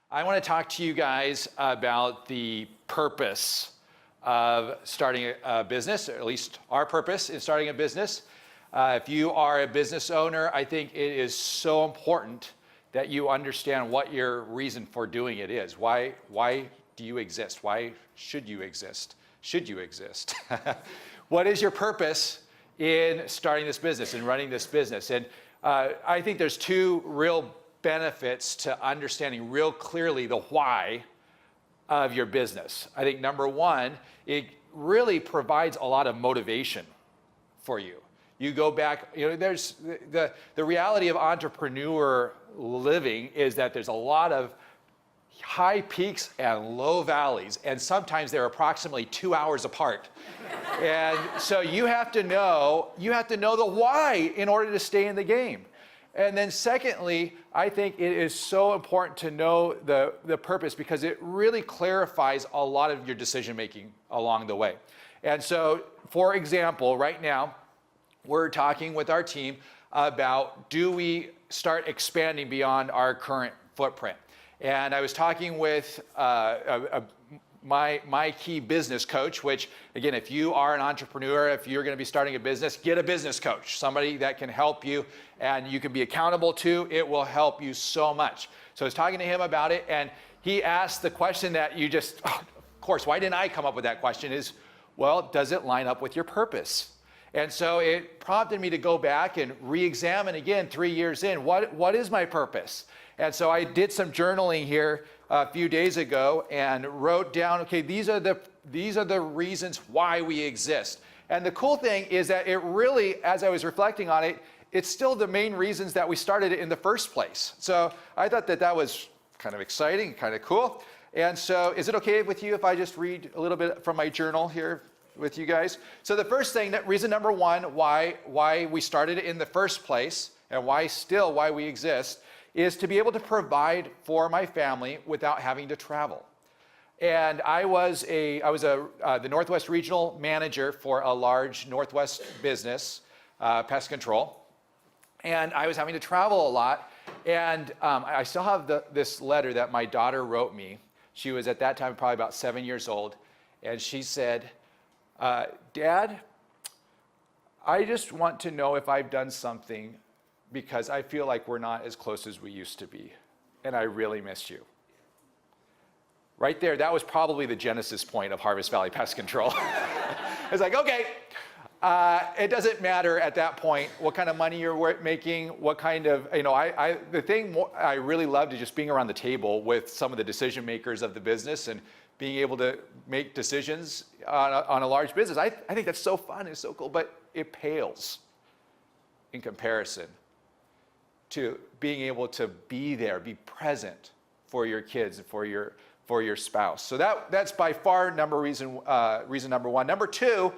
I want to talk to you guys about the purpose of starting a business, or at least our purpose in starting a business. If you are a business owner, I think it is so important that you understand what your reason for doing it is. Why do you exist? Why should you exist? Should you exist? What is your purpose in starting this business and running this business? And I think there's two real benefits to understanding real clearly the why of your business. I think number one, it really provides a lot of motivation for you. You go back, there's the reality of entrepreneur living is that there's a lot of high peaks and low valleys, and sometimes they're approximately 2 hours apart. And so you have to know the why in order to stay in the game. And then secondly, I think it is so important to know the purpose because it really clarifies a lot of your decision making along the way. And so, for example, right now, we're talking with our team about, do we start expanding beyond our current footprint? And I was talking with my key business coach, which, again, if you are an entrepreneur, if you're going to be starting a business, get a business coach, somebody that can help you and you can be accountable to. It will help you so much. So I was talking to him about it, and he asked the question that you just, of course, why didn't I come up with that question is, well, does it line up with your purpose? And so it prompted me to go back and re-examine again 3 years in, what is my purpose? And so I did some journaling here a few days ago and wrote down, okay, these are the reasons why we exist. And the cool thing is that it really, as I was reflecting on it, it's still the main reasons that we started it in the first place. So I thought that was kind of exciting, kind of cool. And so is it okay with you if I just read a little bit from my journal here with you guys? So the first thing, reason number one, why we started it in the first place and why we exist is to be able to provide for my family without having to travel. And I was the Northwest Regional Manager for a large Northwest business, pest control. And I was having to travel a lot. And I still have this letter that my daughter wrote me. She was at that time probably about 7 years old. And she said, Dad, I just want to know if I've done something because I feel like we're not as close as we used to be, and I really miss you. Right there, that was probably the genesis point of Harvest Valley Pest Control. It's like, okay, it doesn't matter at that point what kind of money you're making, what kind of, the thing I really loved is just being around the table with some of the decision makers of the business and being able to make decisions on a large business. I think that's so fun, it's so cool, but it pales in comparison to being able to be there, be present for your kids and for your spouse. So that's by far reason number one. Number two,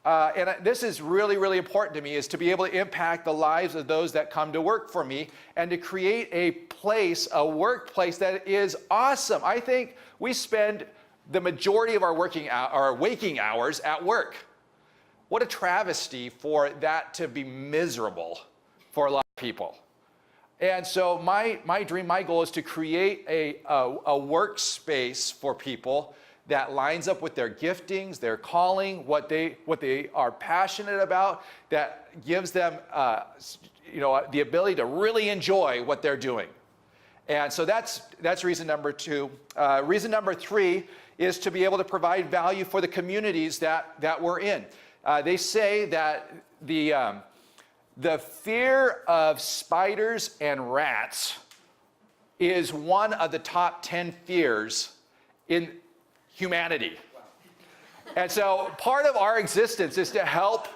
and this is really, really important to me, is to be able to impact the lives of those that come to work for me and to create a workplace that is awesome. I think we spend the majority of our waking hours at work. What a travesty for that to be miserable for a lot of people. And so my dream, my goal is to create a workspace for people that lines up with their giftings, their calling, what they are passionate about, that gives them the ability to really enjoy what they're doing. And so that's reason number two. Reason number three is to be able to provide value for the communities that we're in. They say that the fear of spiders and rats is one of the top 10 fears in humanity. And so part of our existence is to help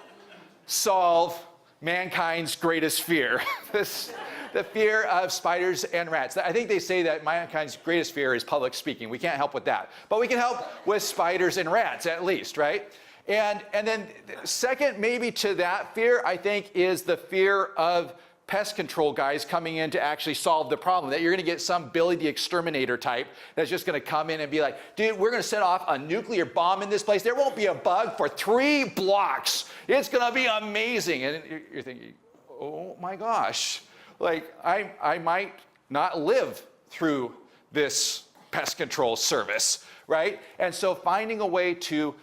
solve mankind's greatest fear, the fear of spiders and rats. I think they say that mankind's greatest fear is public speaking. We can't help with that. But we can help with spiders and rats at least, right? And then second maybe to that fear, I think, is the fear of pest control guys coming in to actually solve the problem. That you're going to get some Billy the Exterminator type that's just going to come in and be like, dude, we're going to set off a nuclear bomb in this place. There won't be a bug for 3 blocks. It's going to be amazing. And you're thinking, oh my gosh, like I might not live through this pest control service, right? And so finding a way to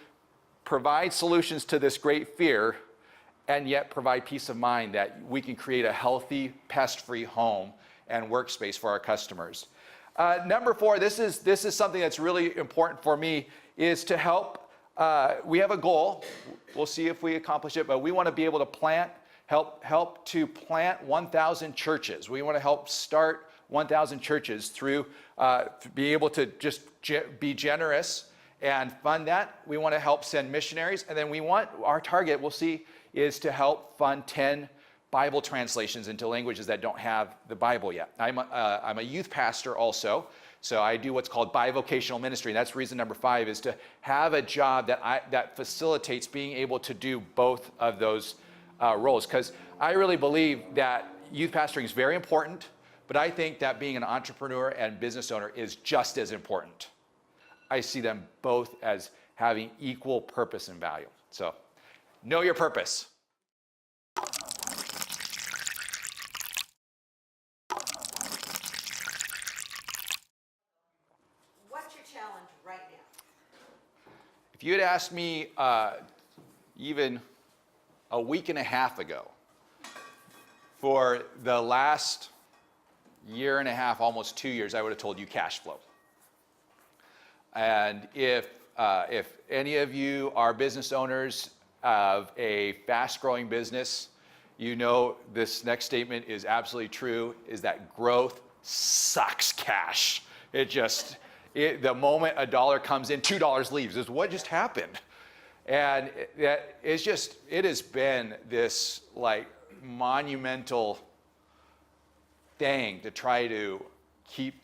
provide solutions to this great fear and yet provide peace of mind that we can create a healthy, pest-free home and workspace for our customers. Number 4, this is something that's really important for me, is to help. We have a goal. We'll see if we accomplish it, but we want to be able to help to plant 1,000 churches. We want to help start 1,000 churches through be able to just be generous and fund that. We want to help send missionaries, and then we want our target, we'll see, is to help fund 10 Bible translations into languages that don't have the Bible yet. I'm a youth pastor also, so I do what's called bivocational ministry. And that's reason number 5, is to have a job that facilitates being able to do both of those roles. Because I really believe that youth pastoring is very important, but I think that being an entrepreneur and business owner is just as important. I see them both as having equal purpose and value. So, know your purpose. What's your challenge right now? If you had asked me even a week and a half ago, for the last year and a half, almost 2 years, I would have told you cash flow. And if any of you are business owners of a fast-growing business, you know this next statement is absolutely true, is that growth sucks cash. The moment a dollar comes in, $2 leaves, is what just happened. And it has been this like monumental thing to try to keep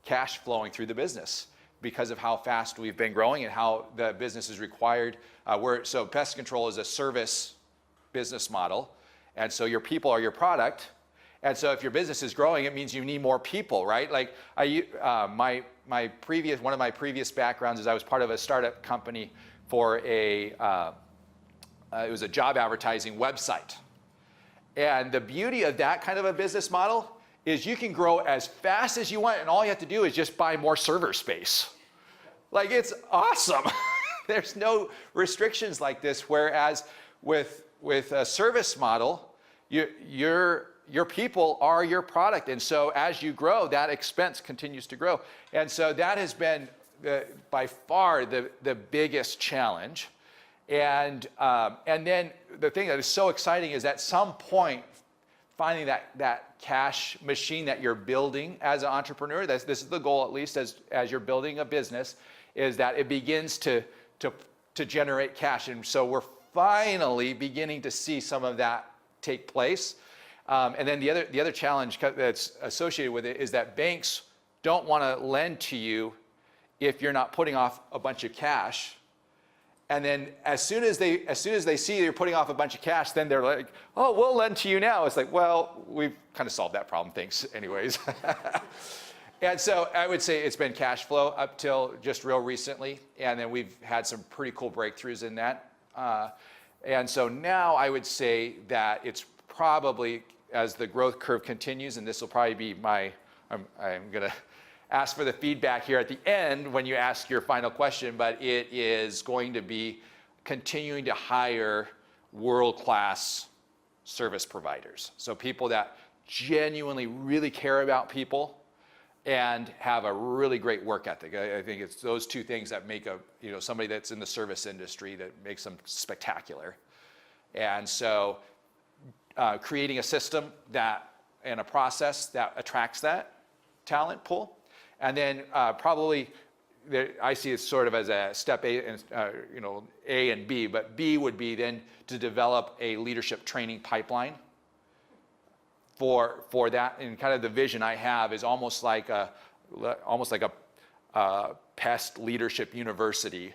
cash flowing through the business because of how fast we've been growing and how the business is required. So pest control is a service business model, and so your people are your product. And so if your business is growing, it means you need more people, right? Like one of my previous backgrounds is I was part of a startup company for it was a job advertising website. And the beauty of that kind of a business model is you can grow as fast as you want, and all you have to do is just buy more server space. Like, it's awesome. There's no restrictions like this, whereas with a service model, your people are your product. And so as you grow, that expense continues to grow. And so that has been by far the biggest challenge. And then the thing that is so exciting is at some point, finding that cash machine that you're building as an entrepreneur, this is the goal, at least as you're building a business, is that it begins to generate cash. And so we're finally beginning to see some of that take place. And then the other challenge that's associated with it is that banks don't want to lend to you if you're not putting off a bunch of cash. And then as soon as they see you're putting off a bunch of cash, then they're like, oh, we'll lend to you now. It's like, well, we've kind of solved that problem, thanks anyways. And so I would say it's been cash flow up till just real recently. And then we've had some pretty cool breakthroughs in that. And so now I would say that it's probably, as the growth curve continues, and this will probably be I'm going to ask for the feedback here at the end when you ask your final question, but it is going to be continuing to hire world-class service providers. So people that genuinely really care about people and have a really great work ethic. I think it's those two things that make somebody that's in the service industry that makes them spectacular. And so creating a system and a process that attracts that talent pool. And then I see it sort of as a step A and A and B, but B would be then to develop a leadership training pipeline for that. And kind of the vision I have is almost like a pest leadership university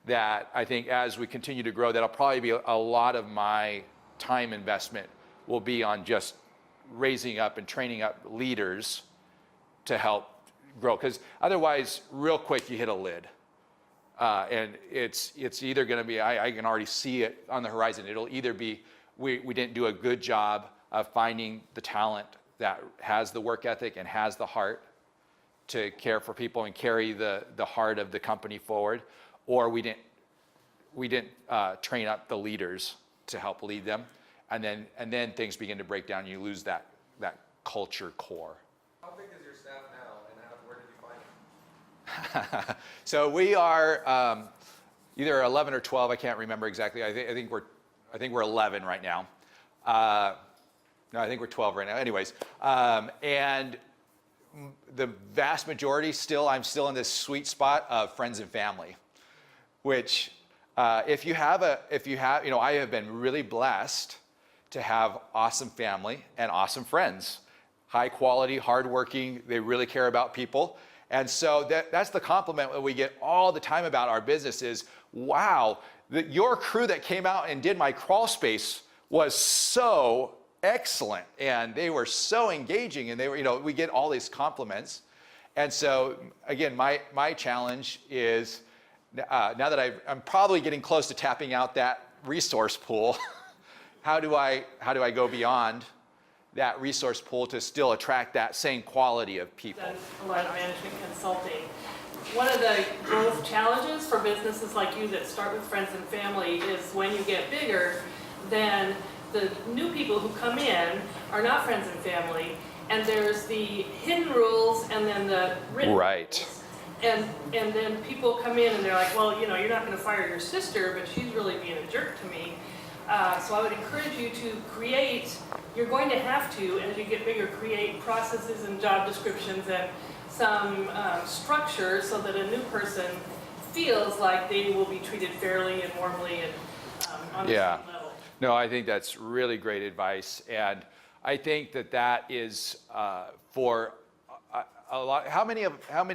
that I think as we continue to grow, that'll probably be a lot of my time investment will be on just raising up and training up leaders to help grow, because otherwise, real quick, you hit a lid. And it's either going to be, I can already see it on the horizon. It'll either be we didn't do a good job of finding the talent that has the work ethic and has the heart to care for people and carry the heart of the company forward, or we didn't train up the leaders to help lead them, and then things begin to break down. And you lose that culture core. How big is your staff now, and where did you find them? So we are either 11 or 12. I can't remember exactly. I think we're 11 right now. No, I think we're 12 right now. Anyways, and the vast majority I'm still in this sweet spot of friends and family, which if you have, I have been really blessed to have awesome family and awesome friends, high quality, hardworking. They really care about people. And so that's the compliment that we get all the time about our business is, wow, your crew that came out and did my crawl space was so excellent, and they were so engaging, and they were, we get all these compliments. And so again, my challenge is, now that I'm probably getting close to tapping out that resource pool, how do I go beyond that resource pool to still attract that same quality of people? Done a lot of management consulting. One of the growth challenges for businesses like you that start with friends and family is when you get bigger, then the new people who come in are not friends and family, and there's the hidden rules and then the written Right. rules. And then people come in and they're like, well, you're not going to fire your sister, but she's really being a jerk to me. So I would encourage you to create, you're going to have to, as you get bigger, create processes and job descriptions and some structure so that a new person feels like they will be treated fairly and warmly and on the same level. No, I think that's really great advice. And I think that is for a lot. How many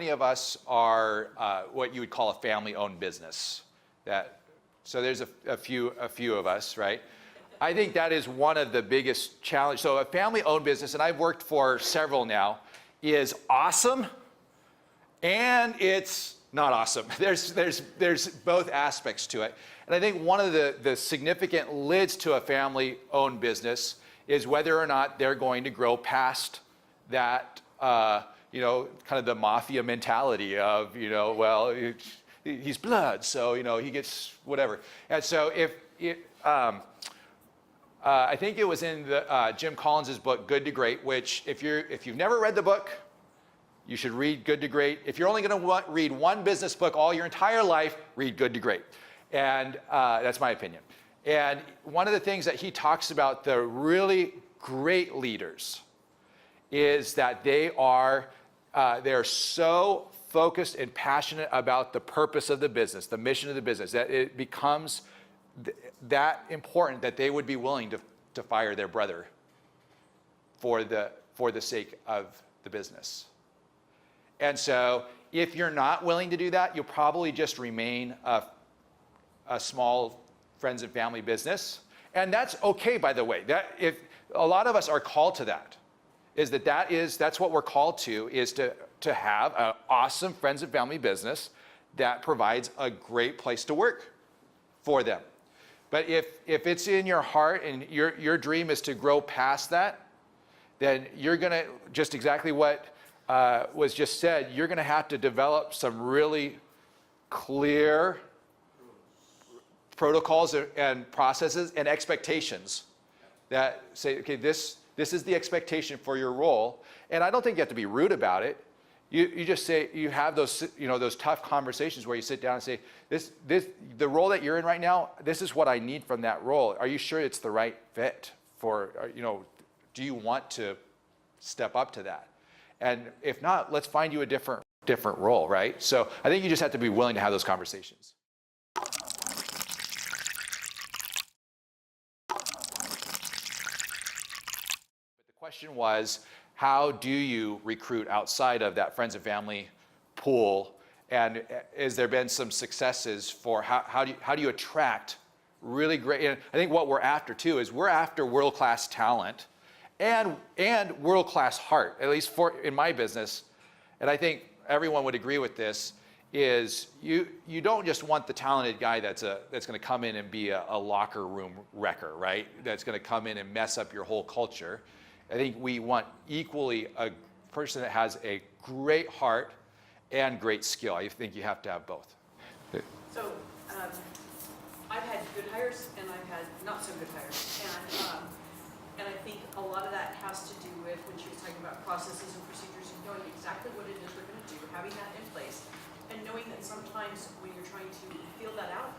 of us are what you would call a family-owned business? So there's a few of us, right? I think that is one of the biggest challenges. So a family-owned business, and I've worked for several now, is awesome, and it's not awesome. There's both aspects to it. And I think one of the significant lids to a family-owned business is whether or not they're going to grow past that, kind of the mafia mentality of, well, he's blood, so he gets whatever. And so I think it was in Jim Collins's book Good to Great, which if you've never read the book, you should read Good to Great. If you're only going to read one business book all your entire life, read Good to Great. And that's my opinion. And one of the things that he talks about the really great leaders is that they're so focused and passionate about the purpose of the business, the mission of the business, that it becomes that important that they would be willing to fire their brother for the sake of the business. And so if you're not willing to do that, you'll probably just remain a small friends and family business. And that's okay, by the way. That if a lot of us are called to that, that's what we're called to, is to have an awesome friends and family business that provides a great place to work for them. But if it's in your heart and your dream is to grow past that, then you're going to, just exactly what was just said, you're going to have to develop some really clear protocols and processes and expectations that say, okay, this is the expectation for your role. And I don't think you have to be rude about it. You just say, you have those, those tough conversations where you sit down and say, the role that you're in right now, this is what I need from that role. Are you sure it's the right fit for, do you want to step up to that? And if not, let's find you a different role, right? So I think you just have to be willing to have those conversations. But the question was, how do you recruit outside of that friends and family pool? And has there been some successes for how do you attract really great? And I think what we're after too is we're after world-class talent and world-class heart, at least in my business. And I think everyone would agree with this, is you don't just want the talented guy that's going to come in and be a locker room wrecker, right? That's going to come in and mess up your whole culture. I think we want equally a person that has a great heart and great skill. I think you have to have both. So, I've had good hires and I've had not so good hires. And I think a lot of that has to do with when she was talking about processes and procedures and knowing exactly what it is we're gonna do, having that in place. And knowing that sometimes when you're trying to feel that out,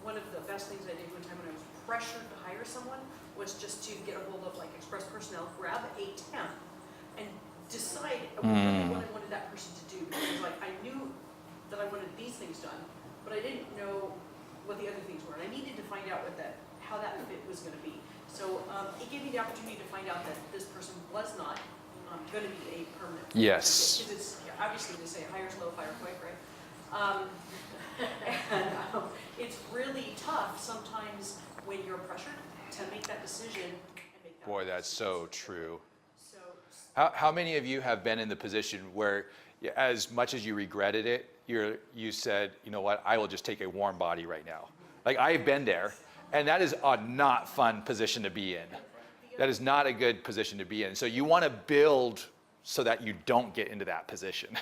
one of the best things I did one time when I was pressured to hire someone was just to get a hold of like Express Personnel, grab a temp and decide really what I wanted that person to do. Because like I knew that I wanted these things done, but I didn't know what the other things were. And I needed to find out how that fit was gonna be. So it gave me the opportunity to find out that this person was not gonna be a permanent. Yes. Because it's obviously they say hire slow, fire quick, right? It's really tough sometimes when you're pressured to make that decision and make that. Boy, that's so true. So, How many of you have been in the position where, as much as you regretted it, you said, you know what, I will just take a warm body right now. Like I've been there, and that is a not fun position to be in. That is not a good position to be in. So you want to build so that you don't get into that position.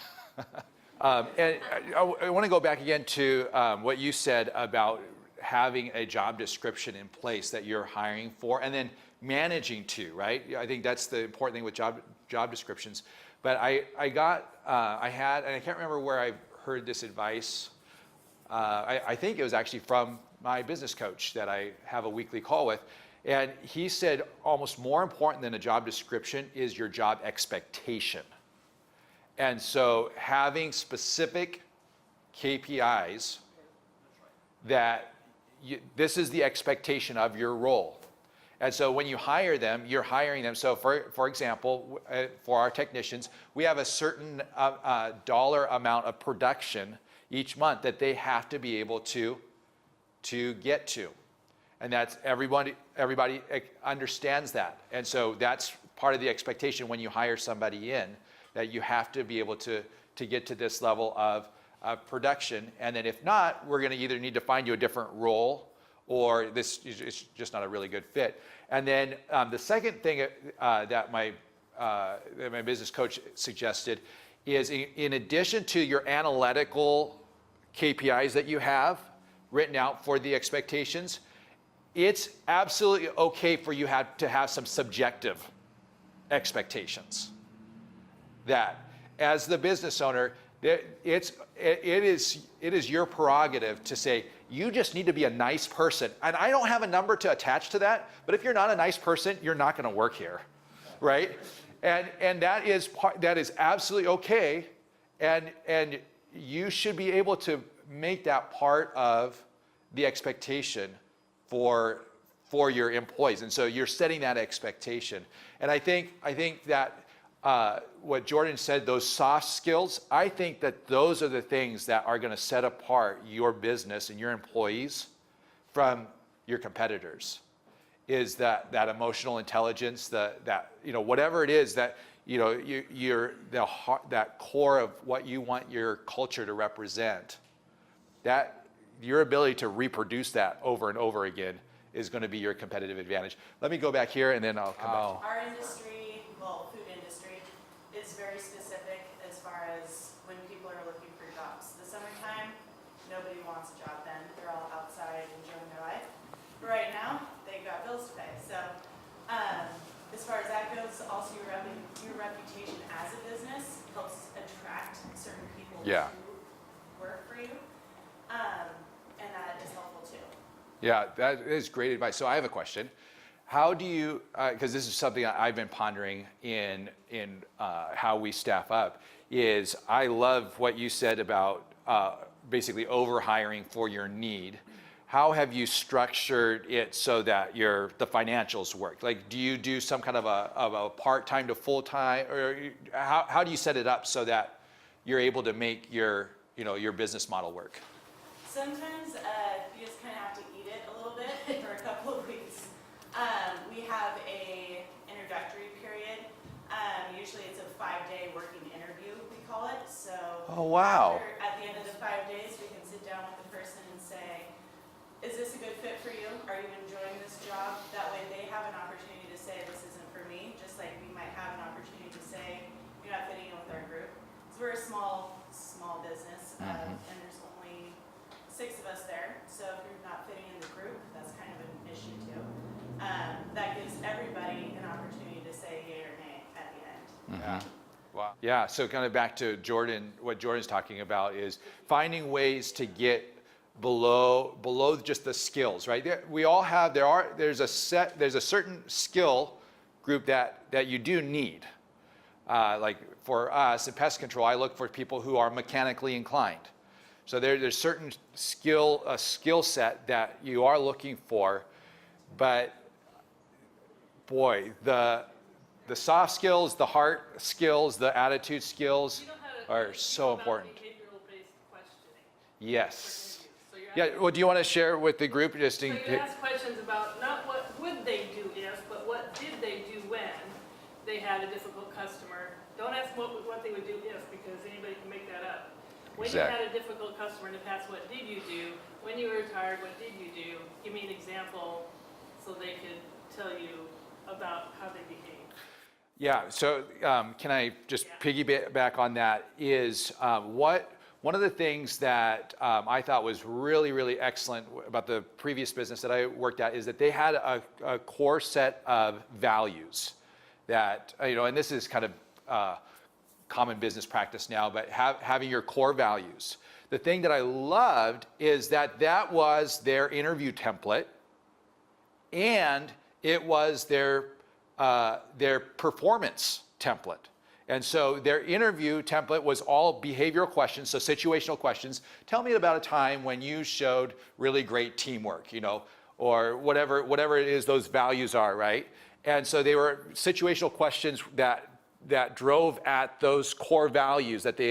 And I want to go back again to what you said about having a job description in place that you're hiring for, and then managing to, right? I think that's the important thing with job descriptions. But I had, and I can't remember where I heard this advice. I think it was actually from my business coach that I have a weekly call with. And he said almost more important than a job description is your job expectation. And so having specific KPIs that this is the expectation of your role. And so when you hire them, you're hiring them. So for example, for our technicians, we have a certain dollar amount of production each month that they have to be able to get to. And that's everybody understands that. And so that's part of the expectation when you hire somebody in, that you have to be able to get to this level of production. And then if not, we're going to either need to find you a different role, or this is just not a really good fit. And then the second thing that my business coach suggested is in addition to your analytical KPIs that you have written out for the expectations, it's absolutely okay for you to have some subjective expectations. That as the business owner, it is your prerogative to say, you just need to be a nice person. And I don't have a number to attach to that, but if you're not a nice person, you're not going to work here, right? And that is absolutely okay, and you should be able to make that part of the expectation for your employees. And so you're setting that expectation. And I think that what Jordan said, those soft skills, I think that those are the things that are going to set apart your business and your employees from your competitors. Is that emotional intelligence, that whatever it is that that core of what you want your culture to represent, that your ability to reproduce that over and over again is going to be your competitive advantage. Let me go back here and then I'll come back. Our industry, food industry, is very specific as far as when people are looking for jobs. The summertime, nobody wants a job then. They're all outside enjoying their life. But right now, they've got bills to pay. So as far as that goes, also your reputation as a business helps attract certain people Yeah. to work for you. And that is helpful too. Yeah, that is great advice. So I have a question. How do you, because this is something I've been pondering in how we staff up, is I love what you said about basically over-hiring for your need. How have you structured it so that the financials work? Like, do you do some kind of a part-time to full-time, or how do you set it up so that you're able to make your business model work? Sometimes you just kind of have to eat it a little bit for a couple of weeks. We have a introductory period. Usually it's a 5-day working interview, we call it. So Oh, wow. at the end of the 5 days, we can sit down with the person and say, is this a good fit for you? Are you enjoying this job? That way they have an opportunity to say, this isn't for me, just like we might have an opportunity to say, we're a small business, and there's only 6 of us there. So if you're not fitting in the group, that's kind of an issue too. That gives everybody an opportunity to say yay or nay at the end. Yeah. Wow. Yeah, so kind of back to Jordan, what Jordan's talking about is finding ways to get below just the skills, right? There's a certain skill group that you do need. Like for us in pest control, I look for people who are mechanically inclined. So there's certain skill set that you are looking for, but boy, the soft skills, the heart skills, the attitude skills are so important. Behavioral-based questioning. Yes. So you're Yeah, well, do you want to share with the group just So in you ask questions about not what would they do if, but what did they do when they had a difficult customer. Don't ask what they would do if, because anybody can make that up. When you had a difficult customer in the past, what did you do? When you were retired, what did you do? Give me an example so they could tell you about how they behave. Yeah, so can I just piggyback on that is one of the things that I thought was really, really excellent about the previous business that I worked at is that they had a core set of values that, and this is kind of common business practice now, but having your core values. The thing that I loved is that was their interview template, and it was their performance template. And so their interview template was all behavioral questions, so situational questions. Tell me about a time when you showed really great teamwork, or whatever it is those values are, right? And so they were situational questions that drove at those core values that they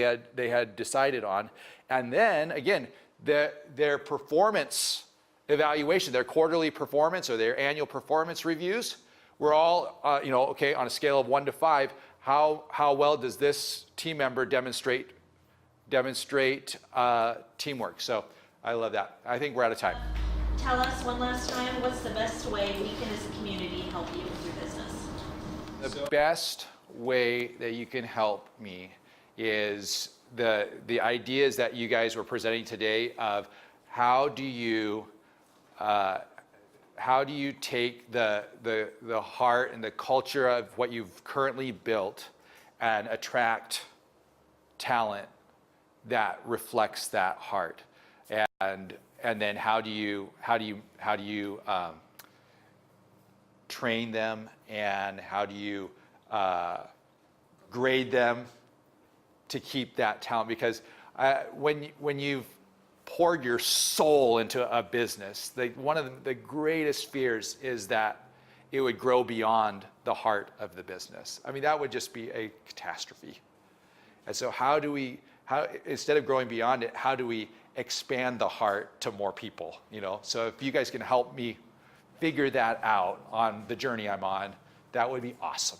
had decided on. And then again, their performance evaluation, their quarterly performance or their annual performance reviews were all, okay, on a scale of 1 to 5, how well does this team member demonstrate teamwork? So I love that. I think we're out of time. Tell us one last time, what's the best way we can, as a community, help you with your business? The best way that you can help me is the ideas that you guys were presenting today of how do you take the heart and the culture of what you've currently built and attract talent that reflects that heart, and then how do you train them, and how do you grade them to keep that talent? Because when you've poured your soul into a business, one of the greatest fears is that it would grow beyond the heart of the business. I mean, that would just be a catastrophe. And so instead of growing beyond it, how do we expand the heart to more people? So if you guys can help me figure that out on the journey I'm on, that would be awesome.